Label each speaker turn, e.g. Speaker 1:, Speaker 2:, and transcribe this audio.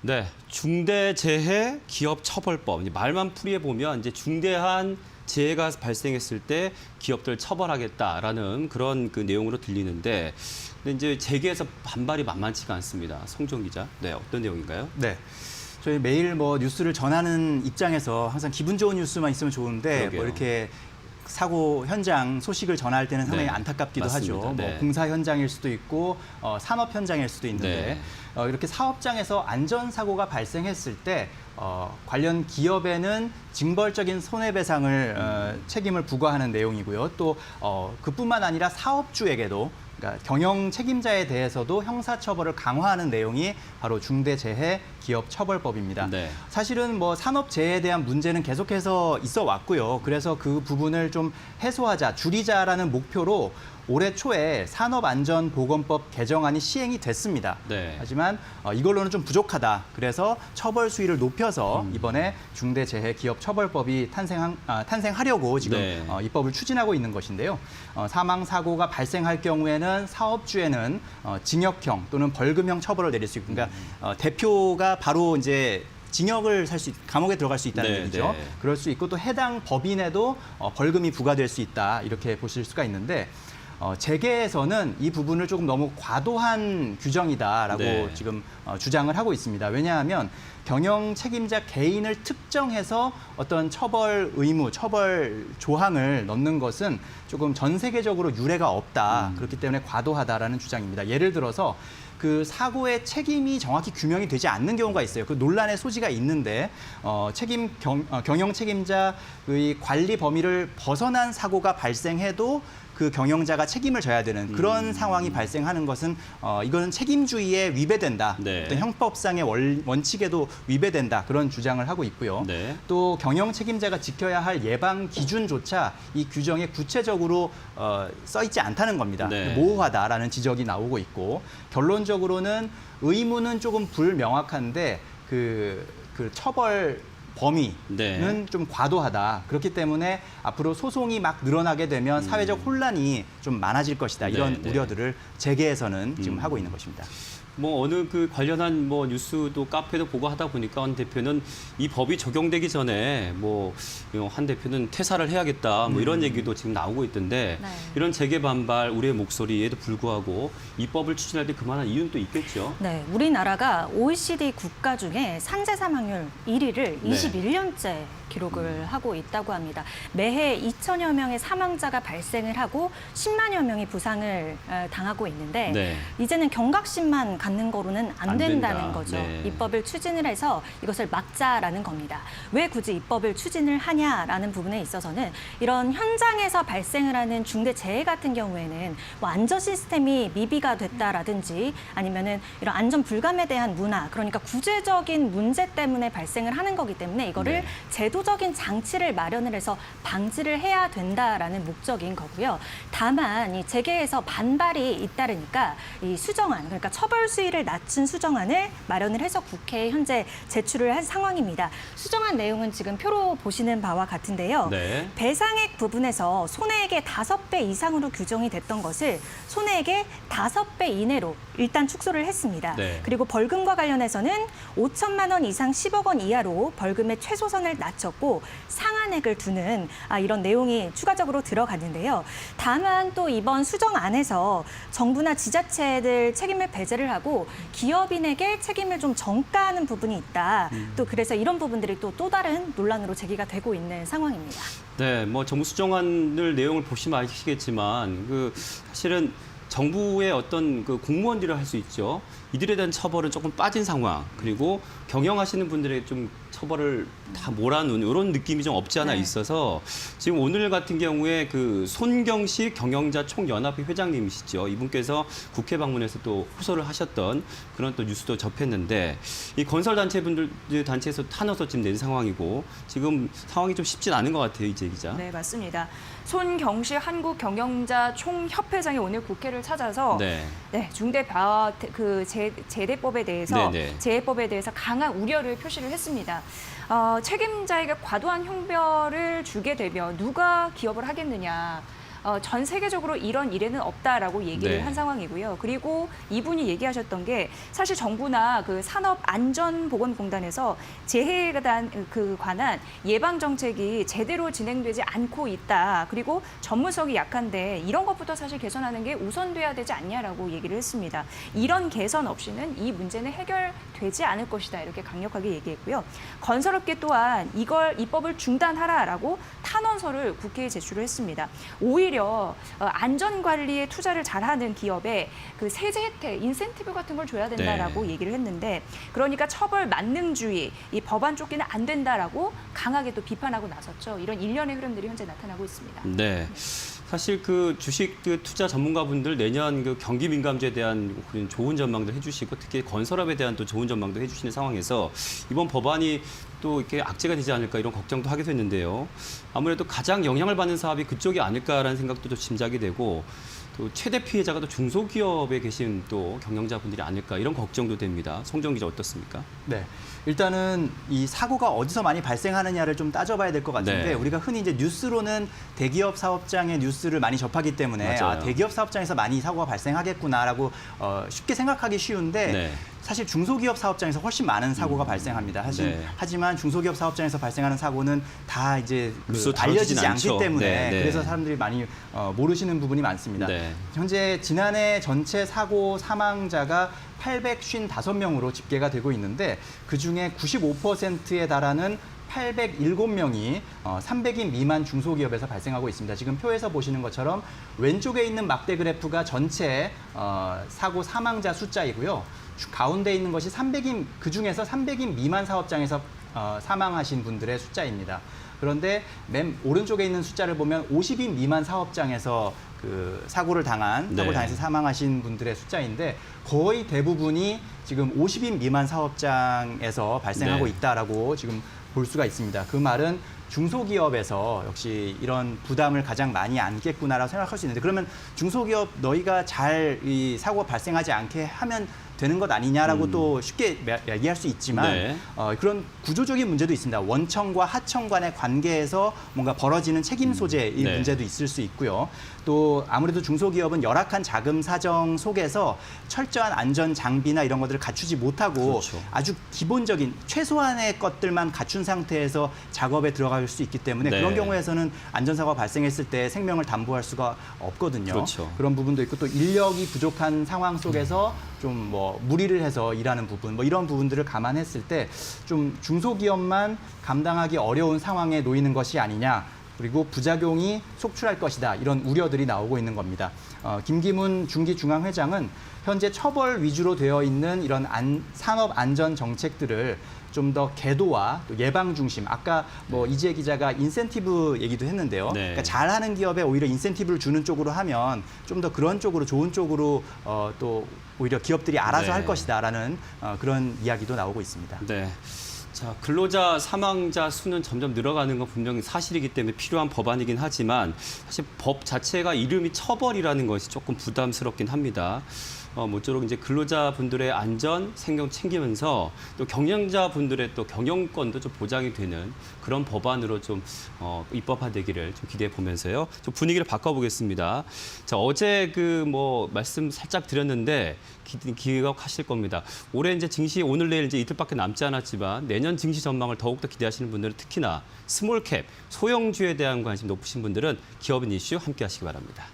Speaker 1: 네, 중대재해 기업처벌법. 이제 말만 풀이해 보면 이제 중대한 재해가 발생했을 때 기업들 처벌하겠다라는 그런 그 내용으로 들리는데, 근데 이제 재계에서 반발이 만만치가 않습니다. 성종 기자, 네, 어떤 내용인가요?
Speaker 2: 네. 저희 매일 뭐 뉴스를 전하는 입장에서 항상 기분 좋은 뉴스만 있으면 좋은데
Speaker 1: 그러게요.
Speaker 2: 뭐 이렇게 사고 현장 소식을 전할 때는 상당히
Speaker 1: 네,
Speaker 2: 안타깝기도
Speaker 1: 맞습니다.
Speaker 2: 하죠.
Speaker 1: 네.
Speaker 2: 뭐 공사 현장일 수도 있고 산업 현장일 수도 있는데 이렇게 사업장에서 안전사고가 발생했을 때 관련 기업에는 징벌적인 손해배상을 책임을 부과하는 내용이고요. 또 그뿐만 아니라 사업주에게도 그러니까 경영 책임자에 대해서도 형사처벌을 강화하는 내용이 바로 중대재해기업처벌법입니다.
Speaker 1: 네.
Speaker 2: 사실은 뭐 산업재해에 대한 문제는 계속해서 있어 왔고요. 그래서 그 부분을 좀 해소하자, 줄이자라는 목표로 올해 초에 산업안전보건법 개정안이 시행이 됐습니다.
Speaker 1: 네.
Speaker 2: 하지만 이걸로는 좀 부족하다. 그래서 처벌 수위를 높여서 이번에 중대재해기업처벌법이 탄생하려고 지금
Speaker 1: 네.
Speaker 2: 입법을 추진하고 있는 것인데요. 사망 사고가 발생할 경우에는 사업주에는 징역형 또는 벌금형 처벌을 내릴 수 있고, 그러니까 대표가 바로 이제 징역을 감옥에 들어갈 수 있다는
Speaker 1: 네,
Speaker 2: 얘기죠.
Speaker 1: 네.
Speaker 2: 그럴 수 있고 또 해당 법인에도 벌금이 부과될 수 있다. 이렇게 보실 수가 있는데 재계에서는 이 부분을 조금 너무 과도한 규정이다라고
Speaker 1: 네.
Speaker 2: 지금 주장을 하고 있습니다. 왜냐하면 경영 책임자 개인을 특정해서 어떤 처벌 의무, 처벌 조항을 넣는 것은 조금 전 세계적으로 유례가 없다. 그렇기 때문에 과도하다라는 주장입니다. 예를 들어서 그 사고의 책임이 정확히 규명이 되지 않는 경우가 있어요. 그 논란의 소지가 있는데 경영 책임자의 관리 범위를 벗어난 사고가 발생해도 그 경영자가 책임을 져야 되는 그런 상황이 발생하는 것은 이거는 책임주의에 위배된다.
Speaker 1: 네.
Speaker 2: 어떤 형법상의 원칙에도 위배된다. 그런 주장을 하고 있고요.
Speaker 1: 네.
Speaker 2: 또 경영 책임자가 지켜야 할 예방 기준조차 이 규정에 구체적으로 써 있지 않다는 겁니다.
Speaker 1: 네.
Speaker 2: 모호하다라는 지적이 나오고 있고 결론적으로는 의무는 조금 불명확한데 그 처벌 범위는
Speaker 1: 네.
Speaker 2: 좀 과도하다. 그렇기 때문에 앞으로 소송이 막 늘어나게 되면 사회적 혼란이 좀 많아질 것이다. 이런
Speaker 1: 네.
Speaker 2: 우려들을 재계에서는 지금 하고 있는 것입니다.
Speaker 1: 뭐 어느 그 관련한 뭐 뉴스도 카페도 보고 하다 보니까 한 대표는 이 법이 적용되기 전에 뭐 한 대표는 퇴사를 해야겠다 뭐 이런 얘기도 지금 나오고 있던데
Speaker 3: 네.
Speaker 1: 이런 재계 반발 우리의 목소리에도 불구하고 이 법을 추진할 때 그만한 이유는 또 있겠죠.
Speaker 3: 네, 우리나라가 OECD 국가 중에 산재 사망률 1위를
Speaker 1: 네.
Speaker 3: 21년째 기록을 하고 있다고 합니다. 매해 2천여 명의 사망자가 발생을 하고 10만여 명이 부상을 당하고 있는데
Speaker 1: 네.
Speaker 3: 이제는 경각심만 갖는 거로는 안 된다는
Speaker 1: 된다.
Speaker 3: 거죠.
Speaker 1: 네.
Speaker 3: 입법을 추진을 해서 이것을 막자라는 겁니다. 왜 굳이 입법을 추진을 하냐라는 부분에 있어서는 이런 현장에서 발생을 하는 중대 재해 같은 경우에는 뭐 안전 시스템이 미비가 됐다라든지 아니면은 이런 안전 불감에 대한 문화, 그러니까 구제적인 문제 때문에 발생을 하는 거기 때문에 이거를
Speaker 1: 네.
Speaker 3: 제도적인 장치를 마련을 해서 방지를 해야 된다라는 목적인 거고요. 다만 이 재계에서 반발이 잇따르니까 이 수정안, 그러니까 처벌 수위를 낮춘 수정안을 마련을 해서 국회에 현재 제출을 한 상황입니다. 수정안 내용은 지금 표로 보시는 바와 같은데요.
Speaker 1: 네.
Speaker 3: 배상액 부분에서 손해액의 5배 이상으로 규정이 됐던 것을 손해액의 5배 이내로 일단 축소를 했습니다.
Speaker 1: 네.
Speaker 3: 그리고 벌금과 관련해서는 5천만 원 이상 10억 원 이하로 벌금의 최소선을 낮췄고 상한액을 두는 이런 내용이 추가적으로 들어갔는데요. 다만 또 이번 수정안에서 정부나 지자체들 책임을 배제를 하고 기업인에게 책임을 좀 전가하는 부분이 있다. 또 그래서 이런 부분들이 또 다른 논란으로 제기가 되고 있는 상황입니다.
Speaker 1: 네, 뭐 정부 수정안을 내용을 보시면 아시겠지만 그 사실은 정부의 어떤 그 공무원들을 할 수 있죠. 이들에 대한 처벌은 조금 빠진 상황. 그리고 경영하시는 분들의 좀 처벌을 다 몰아놓은 이런 느낌이 좀 없지 않아
Speaker 3: 네.
Speaker 1: 있어서 지금 오늘 같은 경우에 그 손경식 경영자 총연합회 회장님이시죠. 이분께서 국회 방문해서 또 호소를 하셨던 그런 또 뉴스도 접했는데 이 건설 단체분들 단체에서 탄원서 지금 낸 상황이고 지금 상황이 좀 쉽진 않은 것 같아요, 이재 기자.
Speaker 4: 네, 맞습니다. 손경식 한국경영자 총협회장이 오늘 국회를 찾아서
Speaker 1: 네.
Speaker 4: 중대 재대법에 대해서
Speaker 1: 네네.
Speaker 4: 재해법에 대해서 강한 우려를 표시를 했습니다. 책임자에게 과도한 형벌을 주게 되면 누가 기업을 하겠느냐. 전 세계적으로 이런 일에는 없다라고 얘기를
Speaker 1: 네.
Speaker 4: 한 상황이고요. 그리고 이분이 얘기하셨던 게 사실 정부나 그 산업안전보건공단에서 재해에 관한 예방 정책이 제대로 진행되지 않고 있다. 그리고 전문성이 약한데 이런 것부터 사실 개선하는 게 우선돼야 되지 않냐라고 얘기를 했습니다. 이런 개선 없이는 이 문제는 해결되지 않을 것이다. 이렇게 강력하게 얘기했고요. 건설업계 또한 이 법을 중단하라라고 탄원서를 국회에 제출을 했습니다. 오히려 안전관리에 투자를 잘하는 기업에 그 세제 혜택, 인센티브 같은 걸 줘야 된다라고 얘기를 했는데 그러니까 처벌 만능주의, 이 법안 쫓기는 안 된다라고 강하게 또 비판하고 나섰죠. 이런 일련의 흐름들이 현재 나타나고 있습니다.
Speaker 1: 네. 사실 그 주식 그 투자 전문가분들 내년 그 경기 민감주에 대한 그런 좋은 전망도 해주시고 특히 건설업에 대한 또 좋은 전망도 해주시는 상황에서 이번 법안이 또 이렇게 악재가 되지 않을까 이런 걱정도 하게 됐는데요. 아무래도 가장 영향을 받는 사업이 그쪽이 아닐까라는 생각도 좀 짐작이 되고 또 최대 피해자가 또 중소기업에 계신 또 경영자분들이 아닐까 이런 걱정도 됩니다. 송정 기자 어떻습니까?
Speaker 2: 네. 일단은 이 사고가 어디서 많이 발생하느냐를 좀 따져봐야 될 것 같은데
Speaker 1: 네.
Speaker 2: 우리가 흔히 이제 뉴스로는 대기업 사업장의 뉴스를 많이 접하기 때문에
Speaker 1: 맞아요.
Speaker 2: 대기업 사업장에서 많이 사고가 발생하겠구나라고 쉽게 생각하기 쉬운데
Speaker 1: 네.
Speaker 2: 사실 중소기업 사업장에서 훨씬 많은 사고가 발생합니다.
Speaker 1: 네.
Speaker 2: 하지만 중소기업 사업장에서 발생하는 사고는 다 이제
Speaker 1: 뉴스로
Speaker 2: 알려지지
Speaker 1: 다루지는
Speaker 2: 않기
Speaker 1: 않죠.
Speaker 2: 때문에
Speaker 1: 네, 네.
Speaker 2: 그래서 사람들이 많이 모르시는 부분이 많습니다.
Speaker 1: 네.
Speaker 2: 현재 지난해 전체 사고 사망자가 855명으로 집계가 되고 있는데 그중에 95%에 달하는 807명이 300인 미만 중소기업에서 발생하고 있습니다. 지금 표에서 보시는 것처럼 왼쪽에 있는 막대 그래프가 전체 사고 사망자 숫자이고요. 가운데 있는 것이 300인 그중에서 300인 미만 사업장에서 사망하신 분들의 숫자입니다. 그런데 맨 오른쪽에 있는 숫자를 보면 50인 미만 사업장에서 그 사고를 당해서 사망하신 분들의 숫자인데 거의 대부분이 지금 50인 미만 사업장에서 발생하고
Speaker 1: 네.
Speaker 2: 있다라고 지금 볼 수가 있습니다. 그 말은 중소기업에서 역시 이런 부담을 가장 많이 안겠구나라고 생각할 수 있는데 그러면 중소기업 너희가 잘 이 사고가 발생하지 않게 하면 되는 것 아니냐라고 또 쉽게 얘기할 수 있지만
Speaker 1: 네.
Speaker 2: 그런 구조적인 문제도 있습니다. 원청과 하청 간의 관계에서 뭔가 벌어지는 책임 소재의
Speaker 1: 네.
Speaker 2: 문제도 있을 수 있고요. 또 아무래도 중소기업은 열악한 자금 사정 속에서 철저한 안전 장비나 이런 것들을 갖추지 못하고
Speaker 1: 그렇죠.
Speaker 2: 아주 기본적인 최소한의 것들만 갖춘 상태에서 작업에 들어갈 수 있기 때문에
Speaker 1: 네.
Speaker 2: 그런 경우에서는 안전사고가 발생했을 때 생명을 담보할 수가 없거든요.
Speaker 1: 그렇죠.
Speaker 2: 그런 부분도 있고 또 인력이 부족한 상황 속에서 좀 뭐 무리를 해서 일하는 부분 뭐 이런 부분들을 감안했을 때 좀 중소기업만 감당하기 어려운 상황에 놓이는 것이 아니냐. 그리고 부작용이 속출할 것이다. 이런 우려들이 나오고 있는 겁니다. 김기문 중기중앙회장은 현재 처벌 위주로 되어 있는 이런 산업 안전 정책들을 좀 더 계도와 또 예방 중심. 아까 뭐 이지혜 기자가 인센티브 얘기도 했는데요.
Speaker 1: 네.
Speaker 2: 그러니까 잘하는 기업에 오히려 인센티브를 주는 쪽으로 하면 좀 더 그런 쪽으로 좋은 쪽으로 또 오히려 기업들이 알아서
Speaker 1: 네.
Speaker 2: 할 것이다라는 그런 이야기도 나오고 있습니다.
Speaker 1: 네. 자, 근로자 사망자 수는 점점 늘어가는 건 분명히 사실이기 때문에 필요한 법안이긴 하지만 사실 법 자체가 이름이 처벌이라는 것이 조금 부담스럽긴 합니다. 모쪼록 이제 근로자분들의 안전, 생명 챙기면서 또 경영자분들의 또 경영권도 좀 보장이 되는 그런 법안으로 좀 입법화되기를 좀 기대해 보면서요. 좀 분위기를 바꿔보겠습니다. 자, 어제 그 뭐 말씀 살짝 드렸는데 기억하실 겁니다. 올해 이제 증시 오늘 내일 이제 이틀밖에 남지 않았지만 내년 증시 전망을 더욱더 기대하시는 분들은 특히나 스몰캡, 소형주에 대한 관심 높으신 분들은 기업인 이슈 함께 하시기 바랍니다.